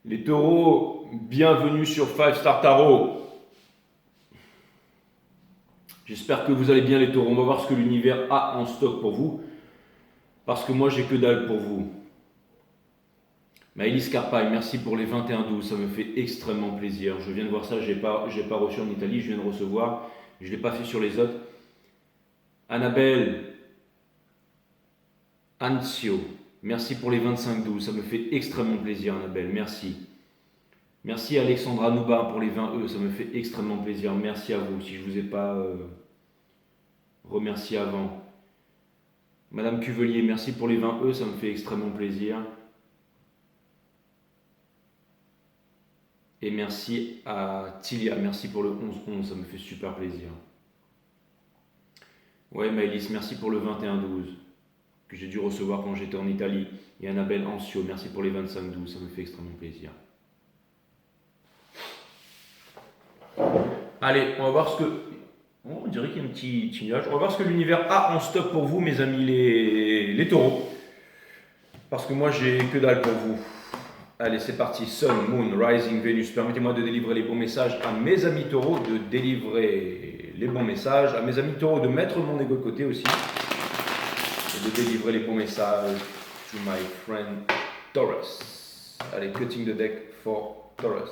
Les taureaux, bienvenue sur 5 Star Tarot. J'espère que vous allez bien les taureaux. On va voir ce que l'univers a en stock pour vous. Parce que moi, j'ai que dalle pour vous. Maëlys Carpaille, merci pour les 21-12. Ça me fait extrêmement plaisir. Je viens de voir ça. J'ai pas reçu en Italie. Je viens de recevoir. Je ne l'ai pas fait sur les autres. Annabelle Anzio, merci pour les 25-12. Ça me fait extrêmement plaisir, Annabelle. Merci. Merci Alexandra Nouba pour les 20 E, ça me fait extrêmement plaisir. Merci à vous, si je ne vous ai pas remercié avant. Madame Cuvelier, merci pour les 20 E, ça me fait extrêmement plaisir. Et merci à Tilia, merci pour le 11-11, ça me fait super plaisir. Ouais Maëlys, merci pour le 21-12, que j'ai dû recevoir quand j'étais en Italie. Et Annabelle Ancio, merci pour les 25-12, ça me fait extrêmement plaisir. Allez, on va voir ce que... Oh, on dirait qu'il y a un petit nuage. On va voir ce que l'univers a en stock pour vous, mes amis les taureaux. Parce que moi, j'ai que dalle pour vous. Allez, c'est parti. Sun, Moon, Rising, Vénus. Permettez-moi de délivrer les bons messages à mes amis taureaux, de délivrer les bons messages à mes amis taureaux, de mettre mon ego de côté aussi. Et de délivrer les bons messages to my friend Taurus. Allez, cutting the deck for Taurus.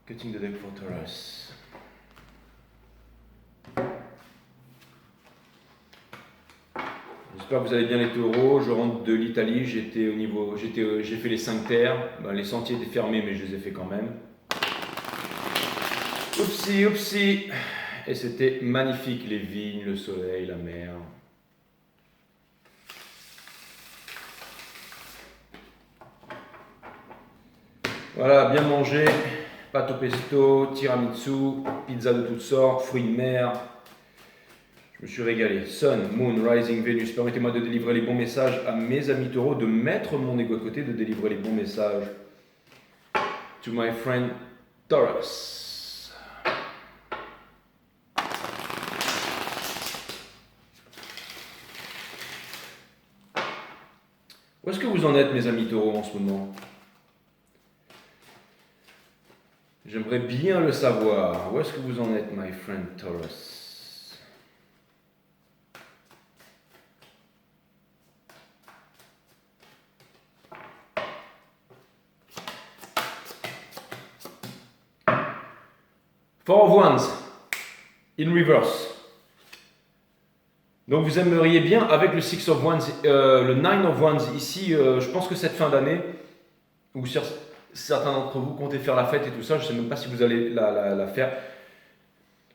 Cutting the deck for Taurus. J'espère que vous allez bien les taureaux. Je rentre de l'Italie. J'ai fait les 5 terres. Ben, les sentiers étaient fermés, mais je les ai fait quand même. Oupsie, oupsie. Et c'était magnifique, les vignes, le soleil, la mer. Voilà, bien manger. Pâte au pesto, tiramisu, pizza de toutes sortes, fruits de mer. Je me suis régalé. Sun, Moon, Rising, Vénus. Permettez-moi de délivrer les bons messages à mes amis taureaux, de mettre mon ego de côté, de délivrer les bons messages to my friend Taurus. Où est-ce que vous en êtes, mes amis taureaux, en ce moment? J'aimerais bien le savoir. Où est-ce que vous en êtes, my friend Taurus? Four of Wands, in reverse. Donc vous aimeriez bien, avec le Six of Wands, le Nine of Wands ici, je pense que cette fin d'année, ou certains d'entre vous comptez faire la fête et tout ça, je ne sais même pas si vous allez la faire.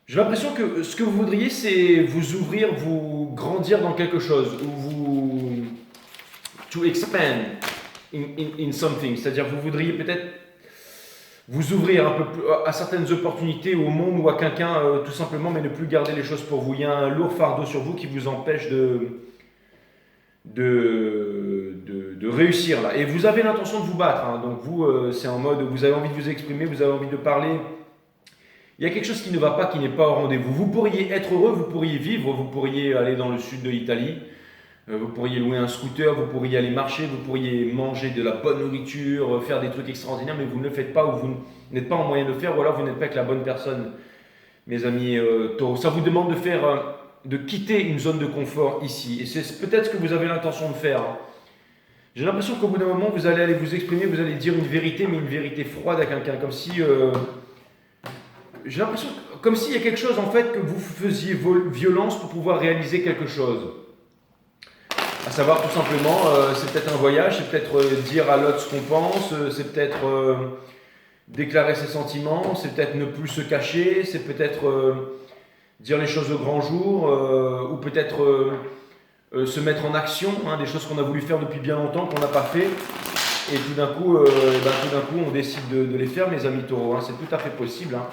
J'ai l'impression que ce que vous voudriez, c'est vous ouvrir, vous grandir dans quelque chose, ou vous... to expand in something. C'est-à-dire vous voudriez peut-être vous ouvrir un peu plus à certaines opportunités, au monde ou à quelqu'un, tout simplement, mais ne plus garder les choses pour vous. Il y a un lourd fardeau sur vous qui vous empêche de réussir là. Et vous avez l'intention de vous battre, hein. Donc vous, c'est en mode, vous avez envie de vous exprimer, vous avez envie de parler. Il y a quelque chose qui ne va pas, qui n'est pas au rendez-vous. Vous pourriez être heureux, vous pourriez vivre, vous pourriez aller dans le sud de l'Italie, vous pourriez louer un scooter, vous pourriez aller marcher, vous pourriez manger de la bonne nourriture, faire des trucs extraordinaires, mais vous ne le faites pas ou vous n'êtes pas en moyen de le faire, ou alors vous n'êtes pas avec la bonne personne, mes amis taureaux. Ça vous demande de quitter une zone de confort ici, et c'est peut-être ce que vous avez l'intention de faire, hein. J'ai l'impression qu'au bout d'un moment, vous allez aller vous exprimer, vous allez dire une vérité, mais une vérité froide à quelqu'un, comme si... j'ai l'impression comme s'il y a quelque chose en fait que vous faisiez violence pour pouvoir réaliser quelque chose. À savoir tout simplement, c'est peut-être un voyage, c'est peut-être dire à l'autre ce qu'on pense, c'est peut-être déclarer ses sentiments, c'est peut-être ne plus se cacher, c'est peut-être dire les choses au grand jour, ou peut-être se mettre en action, hein, des choses qu'on a voulu faire depuis bien longtemps, qu'on n'a pas fait, et tout d'un coup, on décide de les faire, mes amis taureaux, hein, c'est tout à fait possible, hein.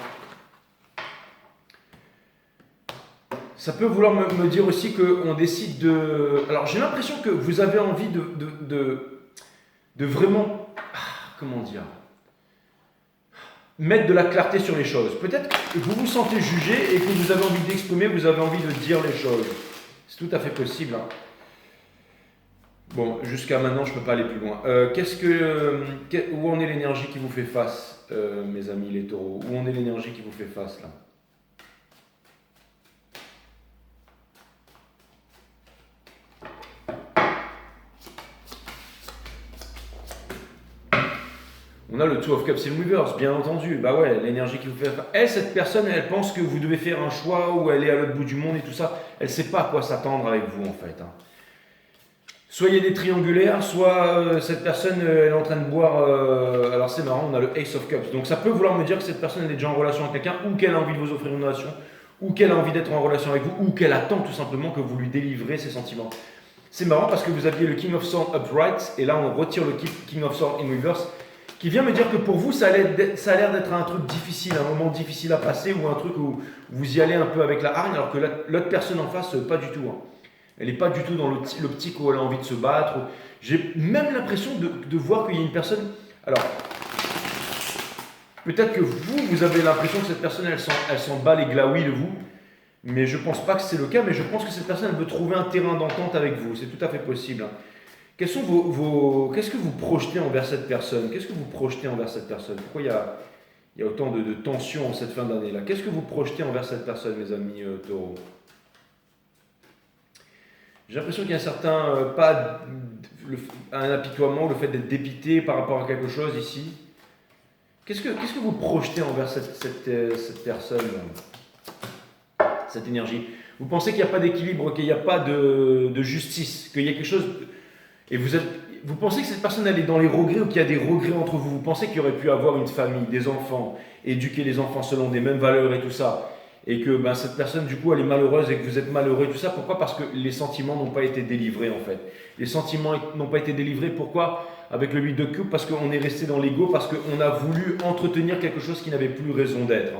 Ça peut vouloir me dire aussi qu'on décide de... Alors j'ai l'impression que vous avez envie de vraiment... comment dire, mettre de la clarté sur les choses. Peut-être que vous vous sentez jugé et que vous avez envie d'exprimer, vous avez envie de dire les choses. C'est tout à fait possible, hein. Bon, jusqu'à maintenant, je ne peux pas aller plus loin. Où en est l'énergie qui vous fait face, mes amis les taureaux? Où en est l'énergie qui vous fait face là? On a le Two of Cups in Reverse, bien entendu. Bah ouais, l'énergie qui vous fait face. Elle, cette personne, elle pense que vous devez faire un choix ou elle est à l'autre bout du monde et tout ça. Elle ne sait pas à quoi s'attendre avec vous en fait, hein. Soit il y a des triangulaires, soit cette personne elle est en train de boire. Alors c'est marrant, on a le Ace of Cups. Donc ça peut vouloir me dire que cette personne elle est déjà en relation avec quelqu'un, ou qu'elle a envie de vous offrir une relation, ou qu'elle a envie d'être en relation avec vous, ou qu'elle attend tout simplement que vous lui délivrez ses sentiments. C'est marrant parce que vous aviez le King of Swords upright, et là on retire le King of Swords in reverse, qui vient me dire que pour vous ça a l'air d'être un truc difficile, un moment difficile à passer, ou un truc où vous y allez un peu avec la hargne, alors que l'autre personne en face, pas du tout, hein. Elle n'est pas du tout dans l'optique où elle a envie de se battre. J'ai même l'impression de voir qu'il y a une personne. Alors, peut-être que vous avez l'impression que cette personne, elle s'en bat les glaouis de vous. Mais je ne pense pas que c'est le cas. Mais je pense que cette personne, elle veut trouver un terrain d'entente avec vous. C'est tout à fait possible, hein. Qu'est-ce que vous projetez envers cette personne? Qu'est-ce que vous projetez envers cette personne? Pourquoi il y a autant de tension en cette fin d'année-là? Qu'est-ce que vous projetez envers cette personne, mes amis taureaux? J'ai l'impression qu'il y a un certain, un apitoiement, le fait d'être dépité par rapport à quelque chose ici. Qu'est-ce que vous projetez envers cette personne, cette énergie? Vous pensez qu'il n'y a pas d'équilibre, qu'il n'y a pas de justice, qu'il y a quelque chose. Et vous pensez que cette personne elle est dans les regrets ou qu'il y a des regrets entre vous? Vous pensez qu'il y aurait pu avoir une famille, des enfants, éduquer les enfants selon des mêmes valeurs et tout ça, et que cette personne du coup elle est malheureuse et que vous êtes malheureux et tout ça? Pourquoi? Parce que les sentiments n'ont pas été délivrés en fait. Les sentiments n'ont pas été délivrés. Pourquoi? Avec le 8 de coupe, parce qu'on est resté dans l'ego, parce qu'on a voulu entretenir quelque chose qui n'avait plus raison d'être,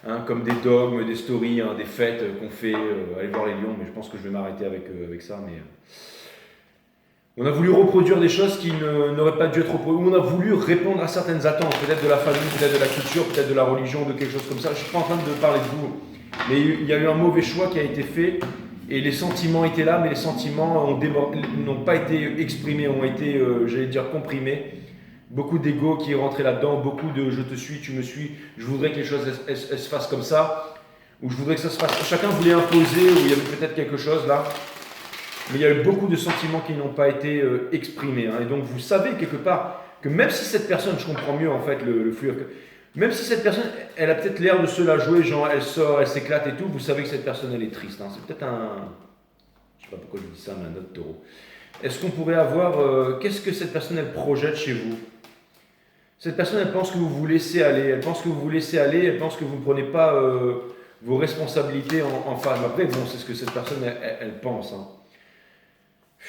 hein, comme des dogmes, des stories, hein, des fêtes qu'on fait. Allez voir les lions, mais je pense que je vais m'arrêter avec ça. Mais on a voulu reproduire des choses qui n'auraient pas dû être reproduites. On a voulu répondre à certaines attentes, peut-être de la famille, peut-être de la culture, peut-être de la religion, de quelque chose comme ça. Je ne suis pas en train de parler de vous. Mais il y a eu un mauvais choix qui a été fait. Et les sentiments étaient là, mais les sentiments n'ont pas été exprimés, ont été, j'allais dire, comprimés. Beaucoup d'ego qui est rentré là-dedans, beaucoup de je te suis, tu me suis, je voudrais que les choses elles se fassent comme ça, ou je voudrais que ça se fasse. Chacun voulait imposer, ou il y avait peut-être quelque chose là. Mais il y a eu beaucoup de sentiments qui n'ont pas été exprimés, hein. Et donc vous savez quelque part que même si cette personne, je comprends mieux en fait le flux, même si cette personne, elle a peut-être l'air de se la jouer, genre elle sort, elle s'éclate et tout, vous savez que cette personne elle est triste, hein. C'est peut-être je sais pas pourquoi je dis ça, mais un autre taureau. Est-ce qu'on pourrait avoir, qu'est-ce que cette personne elle projette chez vous? Cette personne elle pense que vous vous laissez aller, elle pense que vous vous laissez aller, elle pense que vous ne prenez pas vos responsabilités en face. Après bon, c'est ce que cette personne elle pense, hein.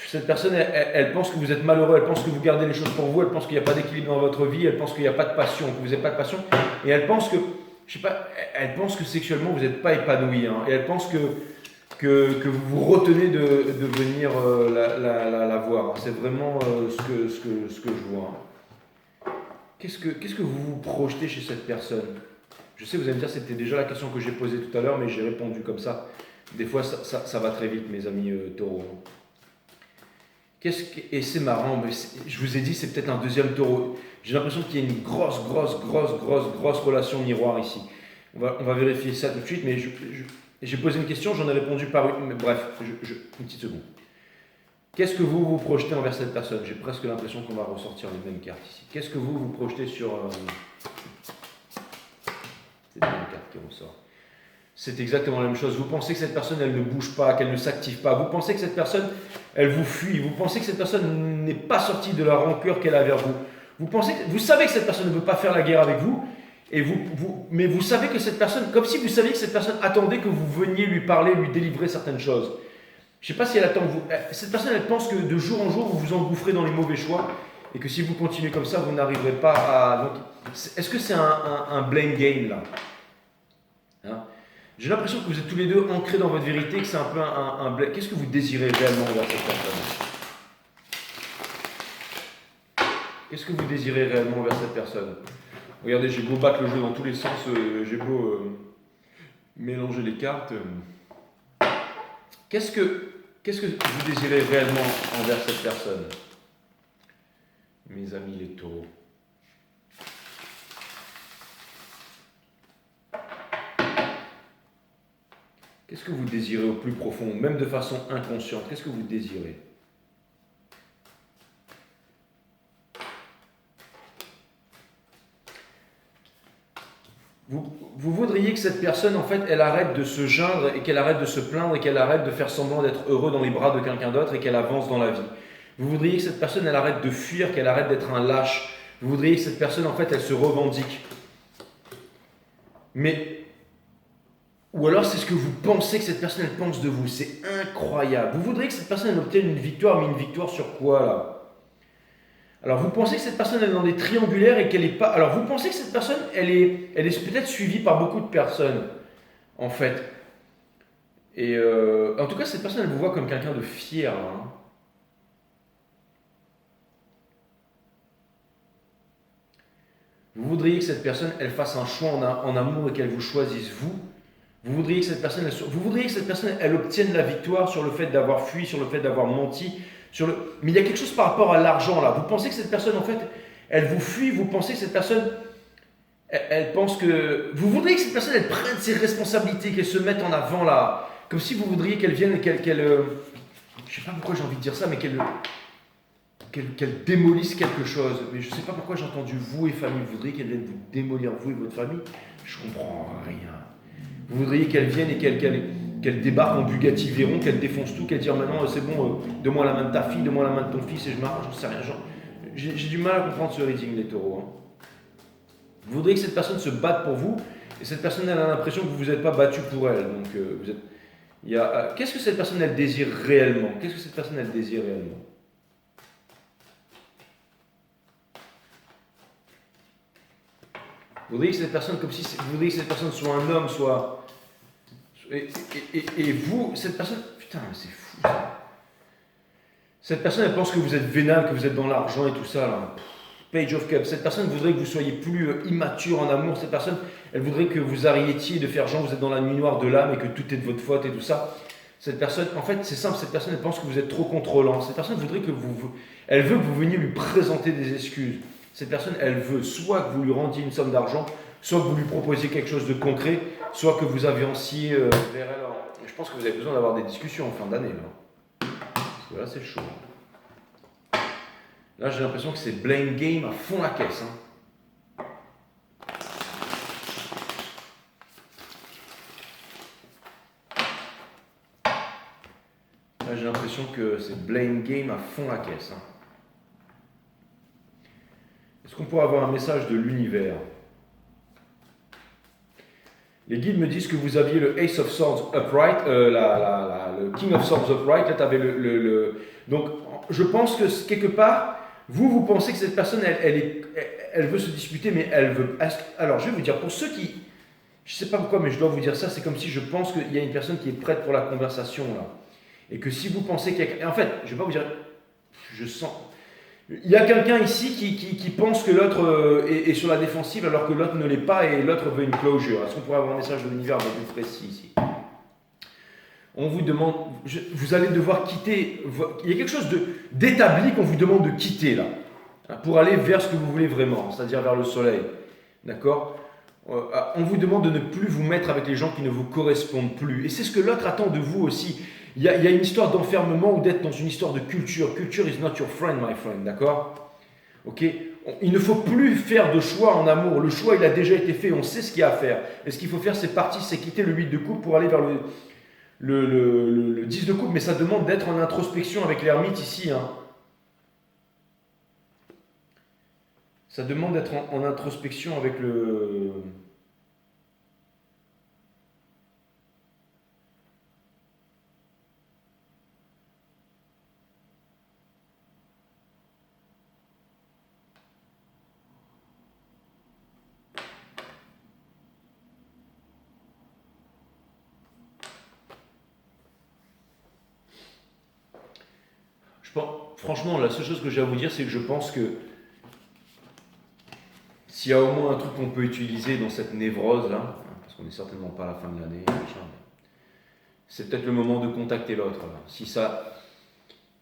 Cette personne, elle pense que vous êtes malheureux, elle pense que vous gardez les choses pour vous, elle pense qu'il n'y a pas d'équilibre dans votre vie, elle pense qu'il n'y a pas de passion, que vous n'avez pas de passion, et elle pense que, je sais pas, elle pense que sexuellement vous n'êtes pas épanoui, hein, et elle pense que vous vous retenez de venir la voir. C'est vraiment ce que je vois, hein. Qu'est-ce que vous projetez chez cette personne? Je sais, vous allez me dire, c'était déjà la question que j'ai posée tout à l'heure, mais j'ai répondu comme ça. Des fois, ça va très vite, mes amis taureaux. Et c'est marrant, mais je vous ai dit, c'est peut-être un deuxième taureau. J'ai l'impression qu'il y a une grosse relation miroir ici. On va vérifier ça tout de suite, mais j'ai posé une question, j'en ai répondu par une. Mais bref, une petite seconde. Qu'est-ce que vous projetez envers cette personne? J'ai presque l'impression qu'on va ressortir les mêmes cartes ici. Qu'est-ce que vous projetez sur. C'est les mêmes cartes qui ressortent. C'est exactement la même chose. Vous pensez que cette personne, elle ne bouge pas, qu'elle ne s'active pas. Vous pensez que cette personne, elle vous fuit. Vous pensez que cette personne n'est pas sortie de la rancœur qu'elle a vers vous. Vous savez que cette personne ne veut pas faire la guerre avec vous, mais vous savez que cette personne, comme si vous saviez que cette personne attendait que vous veniez lui parler, lui délivrer certaines choses. Je ne sais pas si elle attend que vous. Cette personne, elle pense que de jour en jour, vous vous engouffrez dans les mauvais choix et que si vous continuez comme ça, vous n'arriverez pas à. Donc, est-ce que c'est un blame game là, hein? J'ai l'impression que vous êtes tous les deux ancrés dans votre vérité, que c'est un peu un blame. Qu'est-ce que vous désirez réellement envers cette personne? Qu'est-ce que vous désirez réellement envers cette personne? Regardez, j'ai beau battre le jeu dans tous les sens, j'ai beau mélanger les cartes. Qu'est-ce Qu'est-ce que vous désirez réellement envers cette personne? Mes amis les taureaux. Qu'est-ce que vous désirez au plus profond, même de façon inconsciente? Qu'est-ce que vous désirez? Vous voudriez que cette personne, en fait, elle arrête de se geindre et qu'elle arrête de se plaindre et qu'elle arrête de faire semblant d'être heureux dans les bras de quelqu'un d'autre et qu'elle avance dans la vie. Vous voudriez que cette personne, elle arrête de fuir, qu'elle arrête d'être un lâche. Vous voudriez que cette personne, en fait, elle se revendique. Mais, ou alors c'est ce que vous pensez que cette personne, elle pense de vous. C'est incroyable. Vous voudriez que cette personne, elle obtienne une victoire, mais une victoire sur quoi, là? Alors, vous pensez que cette personne elle est dans des triangulaires et qu'elle n'est pas. Alors, vous pensez que cette personne, elle est peut-être suivie par beaucoup de personnes, en fait. Et en tout cas, cette personne, elle vous voit comme quelqu'un de fier, là, hein. Vous voudriez que cette personne, elle fasse un choix en amour et qu'elle vous choisisse vous. Vous voudriez que cette personne, elle obtienne la victoire sur le fait d'avoir fui, sur le fait d'avoir menti. Mais il y a quelque chose par rapport à l'argent là. Vous pensez que cette personne, en fait, elle vous fuit. Vous pensez que cette personne, elle pense que. Vous voudriez que cette personne, elle prenne ses responsabilités, qu'elle se mette en avant là. Comme si vous voudriez qu'elle vienne et qu'elle. Je sais pas pourquoi j'ai envie de dire ça, mais qu'elle démolisse quelque chose. Mais je sais pas pourquoi j'ai entendu vous et famille. Vous voudriez qu'elle vienne vous démolir, vous et votre famille? Je comprends rien. Vous voudriez qu'elle vienne et qu'elle débarque en Bugatti Veyron, qu'elle défonce tout, qu'elle dise maintenant c'est bon, donne-moi la main de ta fille, donne-moi la main de ton fils et je m'arrange, j'en sais rien. J'ai du mal à comprendre ce reading des taureaux. Hein. Vous voudriez que cette personne se batte pour vous et cette personne elle a l'impression que vous ne vous êtes pas battu pour elle. Donc vous êtes. Qu'est-ce que cette personne elle désire réellement? Qu'est-ce que cette personne elle désire réellement? Vous voudriez que cette personne, comme si vous voudriez que cette personne soit un homme, soit. Et vous, cette personne. Putain, c'est fou ça. Cette personne, elle pense que vous êtes vénal, que vous êtes dans l'argent et tout ça. Là. Page of Cups. Cette personne voudrait que vous soyez plus immature en amour. Cette personne, elle voudrait que vous arrêtiez de faire genre, vous êtes dans la nuit noire de l'âme et que tout est de votre faute et tout ça. Cette personne, en fait, c'est simple, cette personne, elle pense que vous êtes trop contrôlant. Cette personne voudrait que elle veut que vous veniez lui présenter des excuses. Cette personne, elle veut soit que vous lui rendiez une somme d'argent, soit que vous lui proposiez quelque chose de concret, soit que vous avanciez vers elle. Je pense que vous avez besoin d'avoir des discussions en fin d'année. Là. Parce que là, c'est chaud. Là, j'ai l'impression que c'est blame game à fond la caisse. Hein. Là, j'ai l'impression que c'est blame game à fond la caisse. Hein. Est-ce qu'on pourrait avoir un message de l'univers? Les guides me disent que vous aviez le Ace of Swords upright, le King of Swords upright. Là, tu avais Donc, je pense que quelque part, vous pensez que cette personne, elle veut se disputer, mais elle veut. Alors, je vais vous dire, pour ceux qui. Je ne sais pas pourquoi, mais je dois vous dire ça. C'est comme si je pense qu'il y a une personne qui est prête pour la conversation, là. Et que si vous pensez qu'il y a. En fait, je ne vais pas vous dire. Je sens. Il y a quelqu'un ici qui pense que l'autre est sur la défensive alors que l'autre ne l'est pas et l'autre veut une closure. Est-ce qu'on pourrait avoir un message de l'univers un peu plus précis ici? On vous demande, vous allez devoir quitter, il y a quelque chose d'établi qu'on vous demande de quitter là, pour aller vers ce que vous voulez vraiment, c'est-à-dire vers le soleil. D'accord? On vous demande de ne plus vous mettre avec les gens qui ne vous correspondent plus. Et c'est ce que l'autre attend de vous aussi. Il y a une histoire d'enfermement ou d'être dans une histoire de culture. Culture is not your friend, my friend, d'accord? Ok? Il ne faut plus faire de choix en amour. Le choix, il a déjà été fait. On sait ce qu'il y a à faire. Et ce qu'il faut faire, c'est partir, c'est quitter le 8 de coupe pour aller vers le 10 de coupe. Mais ça demande d'être en introspection avec l'ermite ici. Hein. Ça demande d'être en introspection avec le... Franchement, la seule chose que j'ai à vous dire, c'est que je pense que s'il y a au moins un truc qu'on peut utiliser dans cette névrose là, parce qu'on n'est certainement pas à la fin de l'année, c'est peut-être le moment de contacter l'autre.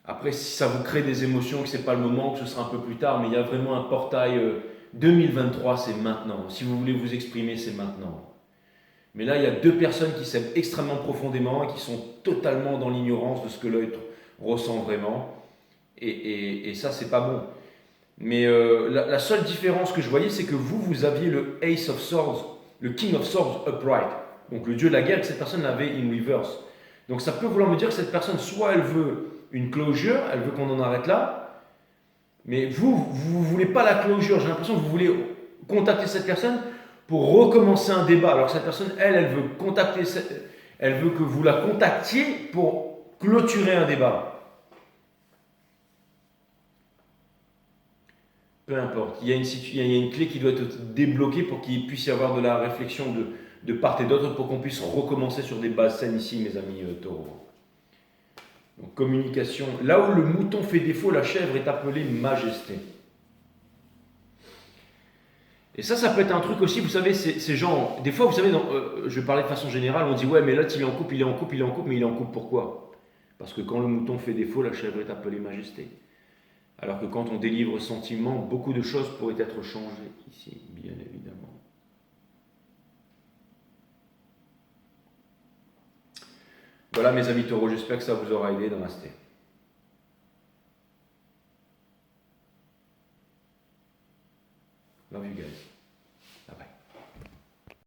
Après, si ça vous crée des émotions, que ce n'est pas le moment, que ce sera un peu plus tard, mais il y a vraiment un portail 2023, c'est maintenant. Si vous voulez vous exprimer, c'est maintenant. Mais là, il y a deux personnes qui s'aiment extrêmement profondément et qui sont totalement dans l'ignorance de ce que l'autre ressent vraiment. Et ça, c'est pas bon. Mais la seule différence que je voyais, c'est que vous aviez le Ace of Swords, le King of Swords upright. Donc le dieu de la guerre, que cette personne l'avait in reverse. Donc ça peut vouloir me dire que cette personne, soit elle veut une closure, elle veut qu'on en arrête là, mais vous ne voulez pas la closure. J'ai l'impression que vous voulez contacter cette personne pour recommencer un débat. Alors que cette personne, elle veut elle veut que vous la contactiez pour clôturer un débat. Peu importe. Il y a une clé qui doit être débloquée pour qu'il puisse y avoir de la réflexion de part et d'autre pour qu'on puisse recommencer sur des bases saines ici, mes amis taureaux. Donc, communication. Là où le mouton fait défaut, la chèvre est appelée majesté. Et ça peut être un truc aussi, vous savez, ces gens, des fois, vous savez, je parlais de façon générale, on dit, ouais, mais là, il est en couple, il est en couple, il est en couple, mais il est en couple pourquoi? Parce que quand le mouton fait défaut, la chèvre est appelée majesté. Alors que quand on délivre sentiment, beaucoup de choses pourraient être changées ici, bien évidemment. Voilà mes amis taureaux, j'espère que ça vous aura aidé dans Namasté.